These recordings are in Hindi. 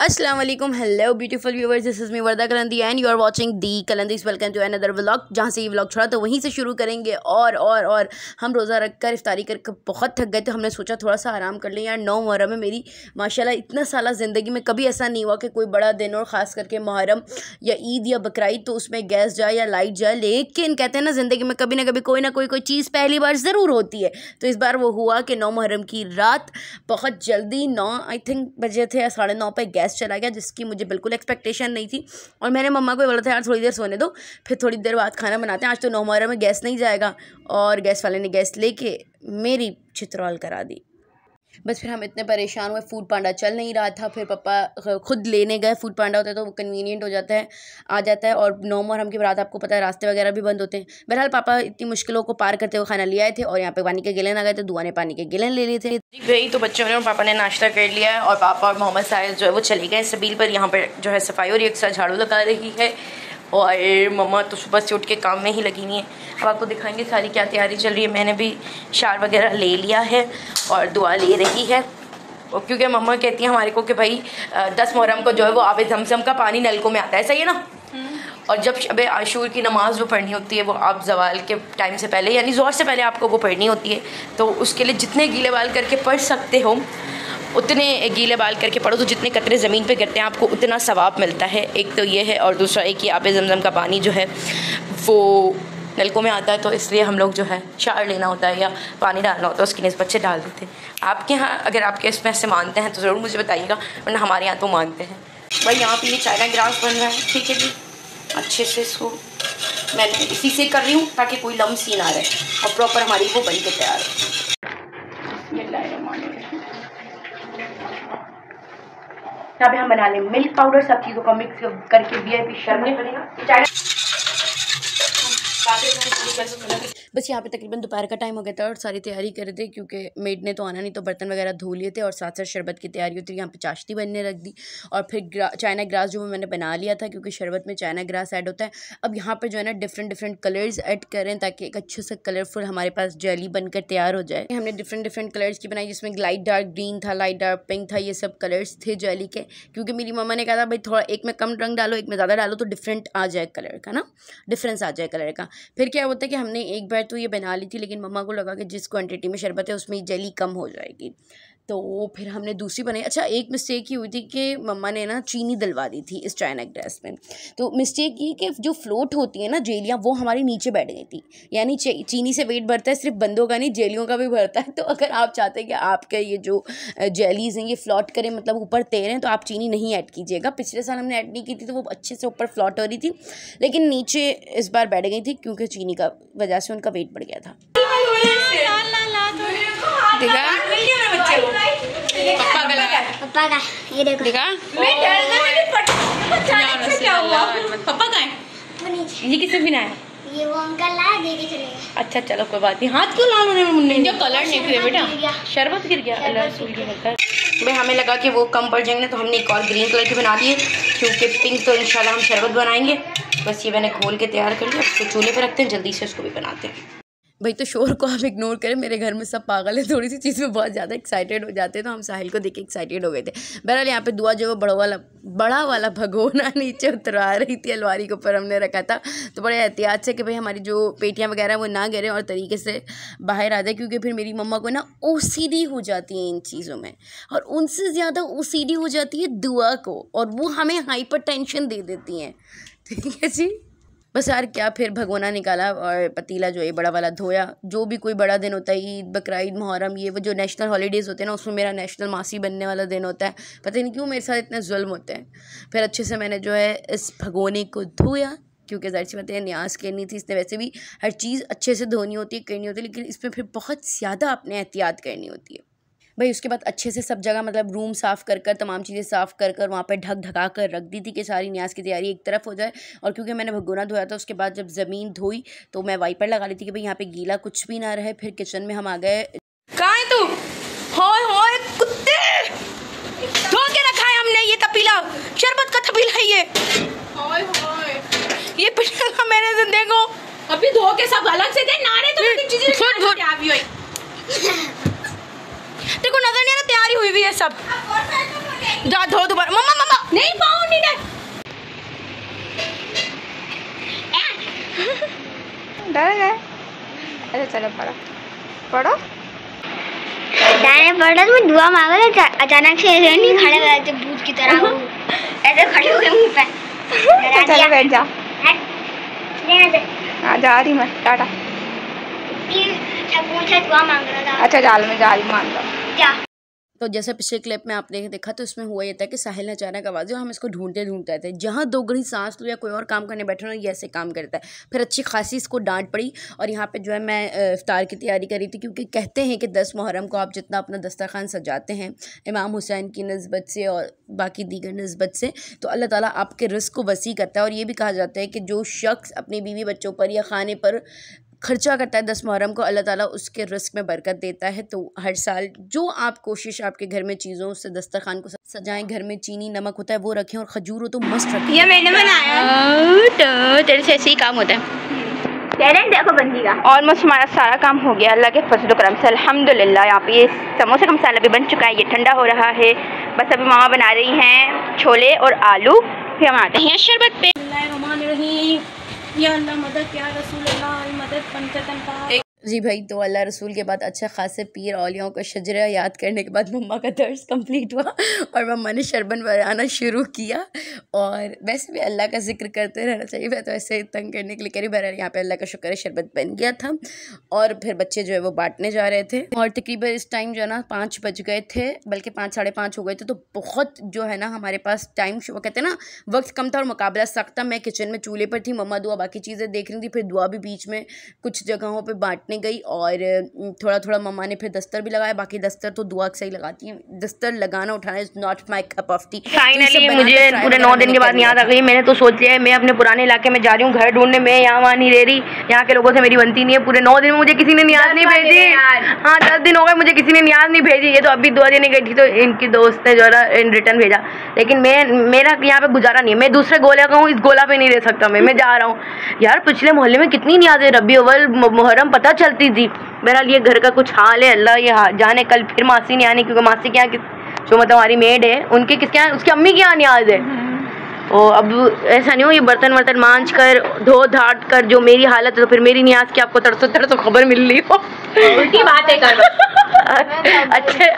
अस्सलाम वालेकुम, hello beautiful viewers, this is me Warda Kalandi and you are watching the Kalandis. Welcome to another vlog. जहाँ से ये व्लॉग छोड़ा तो वहीं से शुरू करेंगे। और हम रोज़ा रख कर इफ्तारी करके बहुत थक गए तो हमने सोचा थोड़ा सा आराम कर लें यार। 9 मुहर्रम में मेरी माशाल्लाह इतना साल ज़िंदगी में कभी ऐसा नहीं हुआ कि कोई बड़ा दिन और ख़ास करके मुहर्रम या ईद या बकरीद तो उसमें गैस जाए या लाइट जाए। लेकिन कहते हैं ना, ज़िंदगी में कभी ना कभी कोई ना कोई चीज़ पहली बार ज़रूर होती है। तो इस बार वो हुआ कि 9 मुहर्रम की रात बहुत जल्दी 9 आई थिंक बजे थे या 9:30 पे गैस चला गया, जिसकी मुझे बिल्कुल एक्सपेक्टेशन नहीं थी। और मैंने मम्मा को बोला था यार थोड़ी देर सोने दो, फिर थोड़ी देर बाद खाना बनाते हैं, आज तो 9 मुहर्रम में गैस नहीं जाएगा। और गैस वाले ने गैस लेके मेरी चित्रौल करा दी। बस फिर हम इतने परेशान हुए, फूड पांडा चल नहीं रहा था। फिर पापा खुद लेने गए, फूड पांडा होता है तो वो कन्वीनियंट हो जाता है, आ जाता है। और 9 मुहर्रम की रात आपको पता है रास्ते वगैरह भी बंद होते हैं। बहरहाल पापा इतनी मुश्किलों को पार करते हुए खाना ले आए थे। और यहाँ पे पानी के गिलन आ गए थे, दुआ ने पानी के गिलन ले लिए थे। गई तो बच्चों ने और पापा ने नाश्ता कर लिया है और पापा और मोहम्मद साहिल जो है वो चले गए सबील पर। यहाँ पर जो है सफाई और एक साथ झाड़ू लगा रही है और मम्मा तो सुबह से उठ के काम में ही लगी हुई है। अब आपको दिखाएंगे सारी क्या तैयारी चल रही है। मैंने भी शार वगैरह ले लिया है और दुआ ले रही है। और क्योंकि मम्मा कहती है हमारे को कि भाई 10 मुहर्रम को जो है वो आबे ज़मज़म का पानी नलकों में आता है, सही है ना। और जब शब आशूर की नमाज़ जो पढ़नी होती है वो आप ज़वाल के टाइम से पहले यानी ज़ोहर से पहले आपको वो पढ़नी होती है। तो उसके लिए जितने गीले बाल करके पढ़ सकते हो उतने गीले बाल करके पढ़ो, तो जितने कतरे ज़मीन पे गिरते हैं आपको उतना सवाब मिलता है। एक तो ये है और दूसरा एक कि आबे ज़मज़म का पानी जो है वो नलकों में आता है, तो इसलिए हम लोग जो है शार लेना होता है या पानी डालना होता है उसकी निस्बत से डाल देते हैं। आपके यहाँ अगर आपके इसमें से मानते हैं तो ज़रूर मुझे बताइएगा, वरना हमारे यहाँ तो मानते हैं। भाई यहाँ पे ये चाइना ग्रास बन रहा है, ठीक है जी। अच्छे से इसको मैंने इसी से कर रही हूँ ताकि कोई लम्स ही ना रहे और प्रॉपर हमारी वो बन के तैयार है। यहाँ पे हम बना लें मिल्क पाउडर, सब चीज़ों का मिक्स करके VIP शरबत बनेगा। बस यहाँ पे तकरीबन दोपहर का टाइम हो गया था और सारी तैयारी कर दी क्योंकि मेड ने तो आना नहीं, तो बर्तन वगैरह धो लिए थे और साथ साथ शरबत की तैयारी होती है। यहाँ पे चाशनी बनने रख दी और फिर चाइना ग्रास जो मैंने बना लिया था क्योंकि शरबत में चाइना ग्रास ऐड होता है। अब यहाँ पे जो है ना डिफरेंट कलर्स ऐड करें ताकि एक अच्छे से कलरफुल हमारे पास जेली बनकर तैयार हो जाए। हमने डिफरेंट कलर्स की बनाई, जिसमें लाइट डार्क ग्रीन था, लाइट डार्क पिंक था, ये सब कलर्स थे जेली के। क्योंकि मेरी मम्मा ने कहा था भाई थोड़ा एक में कम रंग डालो, एक में ज़्यादा डालो तो डिफरेंट आ जाए कलर का ना, डिफरेंस आ जाए कलर का। फिर क्या होता है कि हमने एक बार तो ये बना ली थी, लेकिन मम्मा को लगा कि जिस क्वांटिटी में शरबत है उसमें जेली कम हो जाएगी, तो फिर हमने दूसरी बनाई। अच्छा, एक मिस्टेक ही हुई थी कि मम्मा ने ना चीनी डलवा दी थी इस चाइना ग्रास में। तो मिस्टेक ये कि जो फ्लोट होती है ना जेलियाँ, वो हमारी नीचे बैठ गई थी। यानी चीनी से वेट बढ़ता है, सिर्फ बंदों का नहीं जेलियों का भी बढ़ता है। तो अगर आप चाहते हैं कि आपके ये जो जेलीज़ हैं ये फ्लॉट करें, मतलब ऊपर तैरें, तो आप चीनी नहीं ऐड कीजिएगा। पिछले साल हमने ऐड नहीं की थी तो वो अच्छे से ऊपर फ्लॉट हो रही थी, लेकिन नीचे इस बार बैठ गई थी क्योंकि चीनी का वजह से उनका वेट बढ़ गया था। पापा का ये देखो, देखा पापा का ये किसने बनाया? ये वो अंकल लाए, दे के चले गए। अच्छा चलो कोई बात नहीं। हाथ क्यों लाल होने में मुन्ने? जो कलर निकले बेटा, शरबत गिर गया। भाई हमें लगा कि वो कम पड़ जाएंगे तो हमने एक और ग्रीन कलर के बना दिए, क्योंकि पिंक तो इंशाल्लाह हम शरबत बनाएंगे। बस ये मैंने खोल के तैयार कर लिया, उसको चूल्हे पे रखते हैं, जल्दी से उसको भी बनाते हैं। भाई तो शोर को आप इग्नोर करें, मेरे घर में सब पागल है, थोड़ी सी चीज़ में बहुत ज़्यादा एक्साइटेड हो जाते हैं, तो हम साहिल को देख के एक्साइटेड हो गए थे। बहरहाल यहाँ पे दुआ जो वो बड़ा वाला भगोना नीचे उतरा रही थी, अलमारी के ऊपर हमने रखा था। तो बड़े एहतियात से कि भाई हमारी जो पेटियाँ वगैरह वो ना गिरें और तरीके से बाहर आ जाए, क्योंकि फिर मेरी मम्मा को ना OCD हो जाती है इन चीज़ों में, और उनसे ज़्यादा OCD हो जाती है दुआ को, और वो हमें हाइपर टेंशन दे देती हैं। ठीक है जी। बस यार क्या, फिर भगोना निकाला और पतीला जो है बड़ा वाला धोया। जो भी कोई बड़ा दिन होता है, ईद बकरीद मुहर्रम, ये वो जो नेशनल हॉलीडेज़ होते हैं ना, उसमें मेरा नेशनल मासी बनने वाला दिन होता है। पता नहीं क्यों मेरे साथ इतने जुल्म होते हैं। फिर अच्छे से मैंने जो है इस भगोने को धोया, क्योंकि ज़ाहिर सी बात है न्याज करनी थी। इसने वैसे भी हर चीज़ अच्छे से धोनी होती है, करनी होती है, लेकिन इसमें फिर बहुत ज़्यादा अपने एहतियात करनी होती है भाई। उसके बाद अच्छे से सब जगह मतलब रूम साफ़ कर तमाम चीज़ें साफ़ कर वहाँ पे ढका कर रख दी थी कि सारी न्याज की तैयारी एक तरफ हो जाए। और क्योंकि मैंने भगोना धोया था, उसके बाद जब ज़मीन धोई तो मैं वाइपर लगा ली थी कि भाई यहाँ पे गीला कुछ भी ना रहे। फिर किचन में हम आ गए। कहाँ है तू? होए कुत्ते, धो के रखा है हमने ये तपीला, शरबत का तपीला है ये पिछला मैंने जिंदगी को अभी धो के सब अलग से दे नारे तो चीजें क्या भी हुई। देखो नजर नहीं आ रहा, तैयारी हुई हुई है सब। जा धो दोबारा। मम्मा नहीं पाऊँ नहीं डर गए। अच्छा चलो पढ़ो पढ़ो। दाने पढ़ा तो मैं दुआ मांगा था, अचानक से ऐसे नहीं खड़े हो जाते भूत की तरह, वो ऐसे खड़े हो गए मुंह पे। चलो बैठ जाओ। जा रही मैं, टाटा। दुआ मांग रहा था। अच्छा जाल में जाल मान लो क्या? तो जैसे पिछले क्लिप में आपने देखा तो इसमें हुआ ये था कि साहिल ने अचानक आवाज़ दी और हम इसको ढूंढते ढूंढते थे। जहाँ दो घड़ी सांस लो या कोई और काम करने बैठो ना, ये ऐसे काम करता है। फिर अच्छी खासी इसको डांट पड़ी। और यहाँ पे जो है मैं इफ्तार की तैयारी कर रही थी, क्योंकि कहते हैं कि 10 मुहर्रम को आप जितना अपना दस्तरखान सजाते हैं इमाम हुसैन की नस्बत से और बाकी दीगर नस्बत से, तो अल्लाह ताला आपके रिज़्क़ को वसी करता है। और ये भी कहा जाता है कि जो शख्स अपनी बीवी बच्चों पर या खाने पर खर्चा करता है 10 मुहर्रम को, अल्लाह ताला उसके रिस्क में बरकत देता है। तो हर साल जो आप कोशिश आपके घर में चीज़ों से दस्तरखान को सजाएं, घर में चीनी नमक होता है वो रखें और खजूर हो तो मस्त रखें। ये मैंने बनाया तो तेरे से ऐसे ही काम होता है। देखो बंदी का ऑलमोस्ट हमारा सारा काम हो गया अल्लाह के फजल करम से, अल्हम्दुलिल्लाह। यहाँ पे ये समोसे का मसाला भी बन चुका है, ये ठंडा हो रहा है। बस अभी मामा बना रही हैं छोले और आलू। फिर हम आते हैं शरबत पे। या अल्लाह मदद, या रसूल अल्लाह मदद, पंचतन का। जी भाई, तो अल्लाह रसूल के बाद अच्छा खासे पीर औलियाओं का शजरा याद करने के बाद मम्मा का दर्स कंप्लीट हुआ और मम्मा ने शरबत बनाना शुरू किया। और वैसे भी अल्लाह का जिक्र करते रहना चाहिए, मैं तो ऐसे तंग करने के लिए करी। बहरहाल यहाँ पे अल्लाह का शुक्र है शरबत बन गया था और फिर बच्चे जो है वो बांटने जा रहे थे। और तकरीबन इस टाइम जो है ना 5 बज गए थे, बल्कि 5 साढ़े 5 हो गए थे। तो बहुत जो है ना हमारे पास टाइम, वो कहते हैं ना वक्त कम था और मुकाबला सख्त था। मैं किचन में चूल्हे पर थी, मम्मा दुआ बाकी चीज़ें देख रही थी। फिर दुआ भी बीच में कुछ जगहों पर बांटने गई और थोड़ा थोड़ा मम्मा ने फिर दस्तर भी लगाया। बाकी दस्तर तो दुआ से ही लगाती हैं, दस्तर लगाना उठाना is not my cup of T. Finally मुझे पूरे 9 दिन के बाद याद आ गई। मैंने तो सोच लिया मैं अपने पुराने इलाके में जा रही हूँ घर ढूंढने में, यहाँ वहाँ नहीं रह रही, यहाँ के लोगों से मेरी बनती नहीं है। पूरे 9 दिन में मुझे किसी ने न्याज नहीं भेजी। हाँ 10 दिन हो गए मुझे किसी ने न्याज नहीं भेजी। ये तो अभी दुआ देने गई थी तो इनकी दोस्त ने जो है इन रिटर्न भेजा, लेकिन मेरा यहाँ पे गुजारा नहीं है। मैं दूसरे गोले का हूँ, इस गोला पे नहीं रह सकता। मैं जा रहा हूँ यार। पिछले मोहल्ले में कितनी न्याज़ें रबी अव्वल मुहर्रम पता चलती थी। बहरहाल ये घर का कुछ हाल है, अल्लाह ये जाने। कल फिर मासी नहीं आनी, क्योंकि मासी के यहाँ जो मतलब हमारी मेड है उनके किसके यहाँ, उसकी अम्मी के यहाँ न्याज है। और अब ऐसा नहीं हो ये बर्तन वर्तन मांझ कर धो धाट कर जो मेरी हालत है, तो फिर मेरी न्याज की आपको तरसो खबर मिल रही हो। उल्टी बातें कर।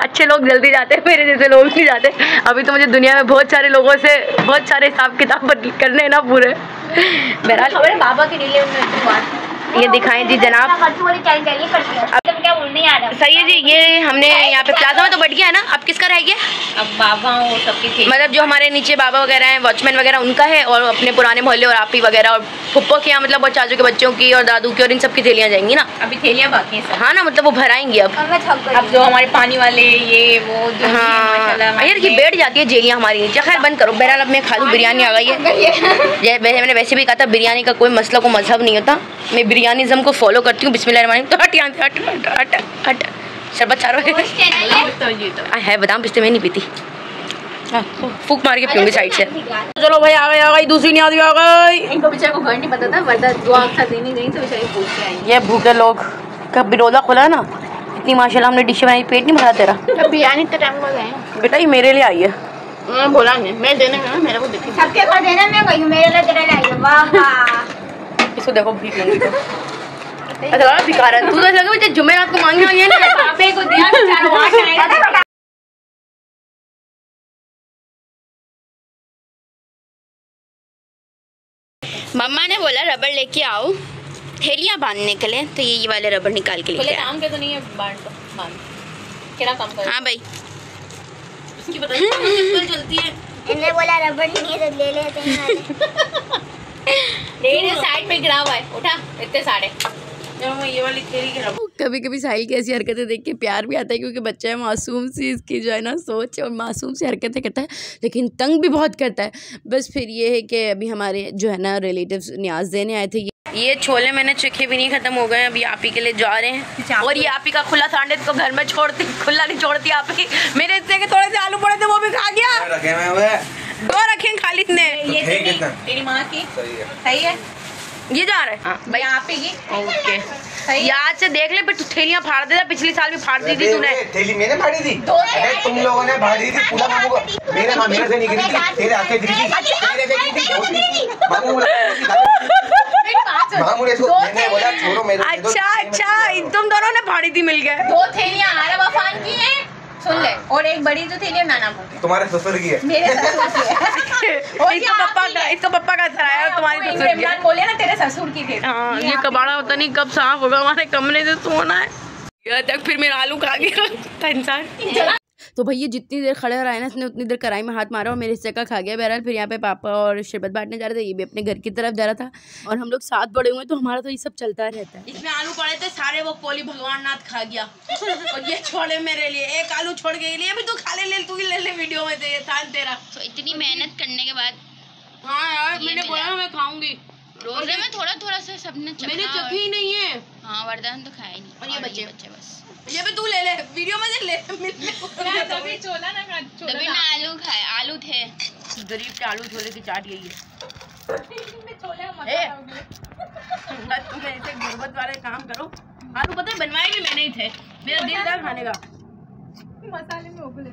अच्छे लोग जल्दी जाते हैं, मेरे जैसे लोग नहीं जाते। अभी तो मुझे दुनिया में बहुत सारे लोगों से बहुत सारे हिसाब किताब करने हैं ना पूरे। बहरहाल बाबा के लिए ये दिखाएं जी जनाब। सही है जी। ये हमने यहाँ पे प्लाजा में तो बढ़ गया है ना, अब किसका रह गया? अब बाबा और सबकी थी, मतलब जो हमारे नीचे बाबा वगैरह हैं, वॉचमैन वगैरह, उनका है। और अपने पुराने मोहल्ले और आपी वगैरह और फुप्पो के यहाँ, मतलब और चाचू के बच्चों की और दादू की और इन सब की थैलियाँ जाएंगी ना। अभी थैलियाँ बाकी हैं। हाँ ना, मतलब वो भराएंगी अब जो हमारे पानी वाले ये वो जो हाँ यार ये बैठ जाती है जेलियाँ हमारी नीचे। खैर बंद करो। बहरहाल अब मैं खा लूँ, बिरयानी आ गई है। मैंने वैसे भी कहा था बिरयानी का कोई मसला को मजहब नहीं होता, मैं बिरयानिज़म को फॉलो करती हूँ। बिस्मिल्लाहिर्रहमानिर्रहीम। तो हट यहाँ से, हट शरबत चारो है बादाम पिस्ते में नहीं पीती, फूक मार के पीऊंगी साइड से। चलो भाई आ गई दूसरी न्याज भी आ गई। इनको बेचारे को घर नहीं पता था, वरना दुआ अक्सर देनी गई तो बेचारे पूछ के आई। ये भूखे लोग का बिरोला खुला है ना, इतनी माशाल्लाह हमने डिश बनाई, पेट नहीं भरा तेरा। बिरयानी तो टाइम हो गए बेटा ये मेरे लिए आई है। बोला नहीं मैं देने में, मेरे को देखी सबके पास देना, मैं गई मेरे लिए तेरा लाई। वाह इसको देखो भीख मांगी तो अच्छा भिखारा तू तो लगा जुमेरात को मांगी हुई है ना। बाबे को दिया बेचारा वहां से आया। मम्मा ने बोला रबड़ लेके आओ थैलियाँ बांधने के लिए, तो ये वाले रबड़ निकाल के लेके काम के तो नहीं है, बांध क्या काम कर। हाँ भाई उसकी बताइए चलती है। इन्हें बोला रबड़ नहीं है तो ले लेते हैं। साइड पे गिरा हुआ है, उठा इतने सारे। ये वाली थैली के कभी कभी साहिल की ऐसी हरकतें देख के प्यार भी आता है, क्योंकि बच्चा है मासूम सी इसकी जो है ना सोच और मासूम सी हरकतें करता है, लेकिन तंग भी बहुत करता है। बस फिर ये है कि अभी हमारे जो है ना रिलेटिव्स न्याज देने आए थे। ये छोले मैंने चखे भी नहीं खत्म हो गए, अभी आपी के लिए जा रहे हैं। और ये आपी का खुला सांडे को घर में छोड़ती, खुला नहीं छोड़ती आपी। मेरे हिस्से के थोड़े से आलू पड़े थे वो भी खा गया। रखे हुए 2 रखे खालिद ने। ये तेरी माँ की सही है। ये जा रहा है हाँ भाई यहाँ पे की ओके याद से देख ले, फिर तू थैलियाँ फाड़ देता, पिछली साल भी फाड़ दी थी तूने। थैली मैंने फाड़ी थी, तुम लोगों ने फाड़ी थी। पूरा मामू को मेरे से नहीं गिरी थी, तेरे हाथ से गिरी थी, तेरे से गिरी थी। मामू ने मैंने बोला छोड़ो मेरे। अच्छा तुम दोनों ने फाड़ी थी मिलके। 2 थैलियाँ आरब अफान की हैं, सुन ले, और एक बड़ी जो थैली है नाना की, तुम्हारे ससुर की है, मेरे ससुर की है। और इसका पप्पा का असर आया, तुम्हारी ससुर की है। बोले ना तेरे ससुर की थी। हाँ ये कबाड़ा होता नहीं कब साफ होगा, हमारे कमरे से सोना है। यहाँ तक फिर मेरा आलू खा गया इंसान। तो भैया जितनी देर खड़े रहा है ना, इसने उतनी देर कढ़ाई में हाथ मारा और मेरे हिस्से का खा गया। बहरहाल फिर यहाँ पे पापा और शरबत बांटने जा रहे थे, ये भी अपने घर की तरफ जा रहा था और हम लोग साथ बड़े हुए तो हमारा तो ये सब चलता रहता है। इसमें आलू पड़े थे सारे, वो पोली भगवान नाथ खा गया और ये छोड़े मेरे लिए, एक आलू छोड़ के लिए। अभी तू खा ले, तू ही ले ले वीडियो में से, ये था तेरा। तो इतनी मेहनत करने के बाद हाँ यार मैंने बोला मैं खाऊंगी, रोजे में थोड़ा थोड़ा सा सबने मैंने चखी ही नहीं है। हाँ वरदान तो खाया ही नहीं। और ये बच्चे बस ये भी तू ले ले, वीडियो में ले तभी छोला ना खा, तभी मैं आलू खाए, आलू थे। गरीब के आलू छोले की चाट यही है। तुम ऐसे गुर्बत वाले काम करो। आलू पता है बनवाए भी मैंने ही थे, मेरा दिल था खाने का। मसाले में उबले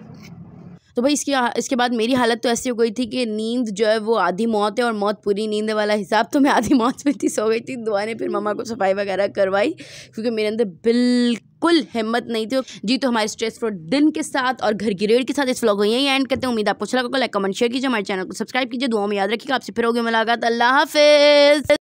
तो भाई इसके बाद मेरी हालत तो ऐसी हो गई थी कि नींद जो है वो आधी मौत है और मौत पूरी नींद वाला हिसाब। तो मैं आधी मौत में थी, सो गई थी। दुआ ने फिर मम्मा को सफाई वगैरह करवाई क्योंकि मेरे अंदर बिल्कुल हिम्मत नहीं थी जी। तो हमारे स्ट्रेस फ्री दिन के साथ और घर की रेड के साथ इस व्लॉग को यहीं एंड करते हैं। उम्मीद आपको अच्छा लगा। लाइक कमेंट शेयर कीजिए, हमारे चैनल को सब्सक्राइब कीजिए। दुआ में याद रखिएगा। आपसे फिर होगी मुलाकात। अल्लाह हाफिज़।